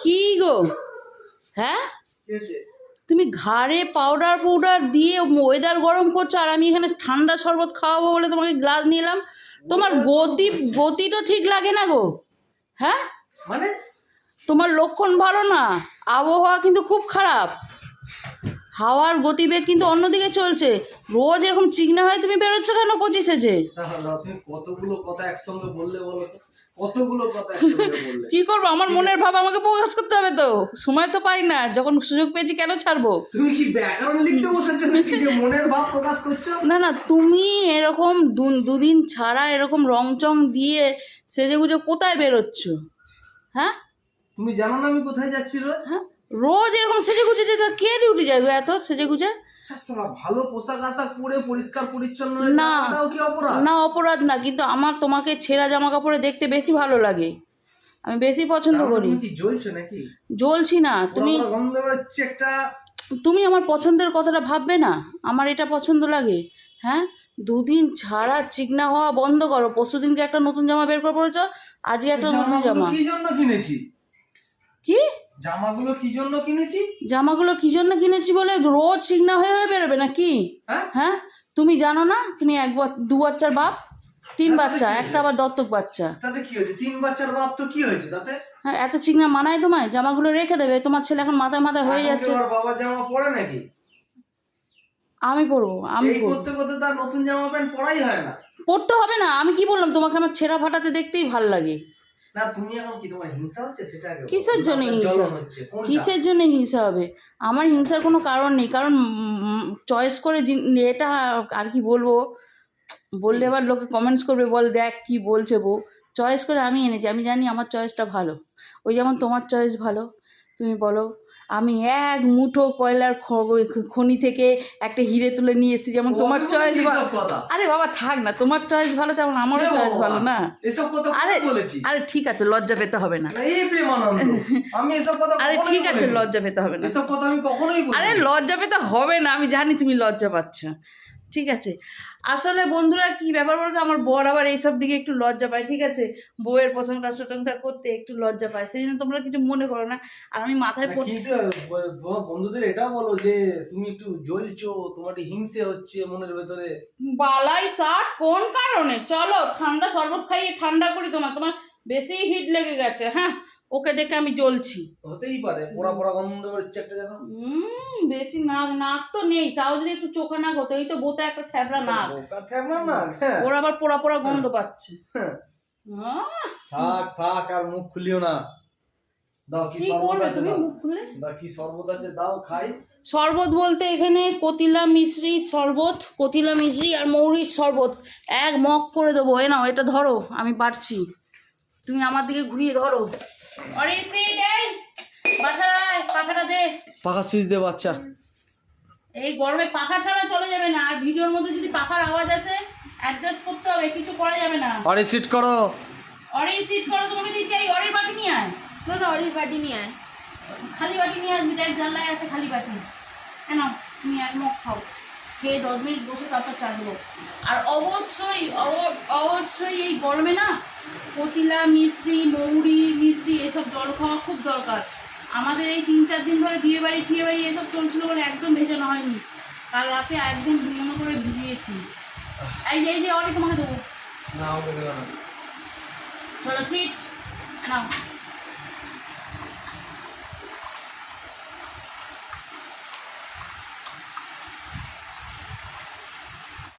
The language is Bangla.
কি গো? হ্যাঁ, তুমি ঘাড়ে পাউডার দিয়ে ওয়েদার গরম করছো, আর আমি এখানে ঠান্ডা শরবত খাওয়াবো বলে তোমাকে গ্লাস নিলাম। তোমার গতি তো ঠিক লাগে না গো। হ্যাঁ, মানে তোমার লক্ষণ ভালো না, আবহাওয়া কিন্তু খুব খারাপ, হাওয়ার গতিবেগ কিন্তু অন্যদিকে চলছে। রোজ এরকম চিকনা হয়ে তুমি বেরোচ্ছ কেন 25-এ যে? তুমি কতগুলো কথা একসঙ্গে বললে বলো তো, কতগুলো কথা একসঙ্গে বললে। কি করবো, আমার মনের ভাব আমাকে প্রকাশ করতে হবে তো, সময় তো পাই না, যখন সুযোগ পেয়েছি কেন ছাড়বো? তুমি কি ব্যাকরণ লিখতে বসেছো নাকি যে মনের ভাব প্রকাশ করছো? না না, তুমি এরকম দুদিন ছাড়া এরকম রংচং দিয়ে সেজেগুজে কোথায় বেরোচ্ছ? হ্যাঁ, তুমি জানো না আমি কোথায় যাচ্ছি রোজ? হ্যাঁ, রোজ এরকম সেজেগুজে যেতে কে ডিউটি যায় গো এত সেজেগুজে? ভালো পোশাক আশাক পরে পরিষ্কার পরিচ্ছন্ন না কি অপরাধ? না, অপরাধ না, কিন্তু আমার তোমাকে ছেঁড়া জামা কাপড়ে দেখতে বেশি ভালো লাগে, আমি বেশি পছন্দ করি। তুমি কি জ্বলছো নাকি? জ্বলছি না, তুমি আমার পছন্দের কথাটা ভাববে না, আমার এটা পছন্দ লাগে। হ্যাঁ, দুদিন ছাড়া চিকনা হওয়া বন্ধ করো। পরশুদিনকে একটা নতুন জামা বের করে পড়েছ, আজকে একটা নতুন জামা। কি জন্য কিনেছি? কি জামাগুলো কি জন্য কিনেছি? জামাগুলো কি জন্য কিনেছি বলে রোজ চিকনা হয়ে হয়ে বেরোবে নাকি? হ্যাঁ, তুমি জানো না তুমি দু বাচ্চার বাপ, 3 বাচ্চা, একটা আবার দত্তক বাচ্চা। তাতে কি হয়েছে? 3 বাচ্চার বাপ তো কি হয়েছে তাতে? হ্যাঁ, এত চিকনা মানায় তোমায়? জামাগুলো রেখে দেবে, তোমার ছেলে এখন মাথায় মাথায় হয়ে যাচ্ছে। ওর বাবার জামা পরে নাকি? আমি পরবো, আমি করতে করতে তার নতুন জামা প্যান্ট পরাই হয় না। পরতে হবে না, আমি কি বললাম তোমাকে? আমার ছেঁড়া ফাটাতে দেখতেই ভাল লাগে। না, তুমি এখন কি তোমার হিংসা হচ্ছে সেটা আগে? কিসের জন্য হিংসা? কিসের জন্য হিংসা হবে? আমার হিংসার কোনো কারণ নেই, কারণ চয়েস করে এটা আর কি বলবো, বললে এবার লোকে কমেন্টস করবে, বল দেখ কি বলছে বউ। চয়েস করে আমি এনেছি, আমি জানি আমার চয়েসটা ভালো। ওই যেমন তোমার চয়েস ভালো, তুমি বলো আমি এক মুঠো কয়লার খনি থেকে একটা হিরে তুলে নিয়ে এসেছি, যেমন তোমার চয়েস ভালো। আরে বাবা থাক না, তোমার চয়েস ভালো তেমন আমারও চয়েস ভালো না। আরে ঠিক আছে, লজ্জা পেতে হবে না। আরে ঠিক আছে, লজ্জা পেতে হবে না। আরে লজ্জা পেতে হবে না, আমি জানি তুমি লজ্জা পাচ্ছ। ঠিক আছে, আসলে বন্ধুরা কি ব্যাপার বলতো, আমার বর আবার এইসব দিকে একটু লজ্জা পায়। ঠিক আছে, বউয়ের প্রশংসা করতে একটু লজ্জা পায়, সেই জন্য তোমরা কিছু মনে করো না। আর আমি মাথায় কিন্তু তোমার বন্ধুদের এটা বলো যে তুমি একটু জ্বলছো, তোমার হিংসে হচ্ছে মনের ভেতরে। বালাই সাত কোন কারণে? চলো ঠান্ডা শরবত খাইয়ে ঠান্ডা করি, তোমার বেশি হিট লেগে গেছে। হ্যাঁ, ওকে দেখে আমি জ্বলছি। হতেই পারে, পোড়া পোড়া গন্ধ করছে একটা যেন। বেশি নাক তো নেই, তাও যদি একটু চোখা নাক হতো। এই তো বোতা একটা থ্যাবড়া নাক, ওর আবার পোড়া পোড়া গন্ধ পাচ্ছে। থাক আর মুখ খুলিও না। দাও কি করবে তুমি? মুখ খুলে দাও, কি শরবত আছে দাও খাই। শরবত বলতে এখানে কতিলা মিশ্রি শরবত, কতিলা মিশ্রি আর মৌরির শরবত এক মগ করে দেবো। এ নাও, এটা ধরো, আমি পারছি, তুমি আমার দিকে ঘুরিয়ে ধরো। পাখাটা দে, পাখা সুইচ দে বাচ্চা। এই গরমে পাখা ছাড়া চলে যাবে না, আর ভিডিওর মধ্যে যদি পাখার আওয়াজ আছে অ্যাডজাস্ট করতে হবে, কিছু করা যাবে না। অরে সিট করো, তোমাকে দিচ্ছি। এই অরের বাটি নিয়ে আয়, অরের বাটি নিয়ে আয়, খালি বাটি নিয়ে আসবি, দেখ জানলায় আছে খালি বাটি। কেন তুমি এক মগ খাও, খেয়ে 10 মিনিট বসে তারপর চা দেবো। আর অবশ্যই এই গরমে না কতিলা মিশ্রি, মৌরি মিশ্রি এসব জল খাওয়া খুব দরকার। আমাদের এই 3-4 দিন ধরে বিয়ে বাড়ি এসব চলছিল বলে একদম ভেজানো হয়নি। কাল রাতে একদম ভিজানো করে ভিজিয়েছি। এই যে অরে তোমাকে দেবো, চলো সিট নাও।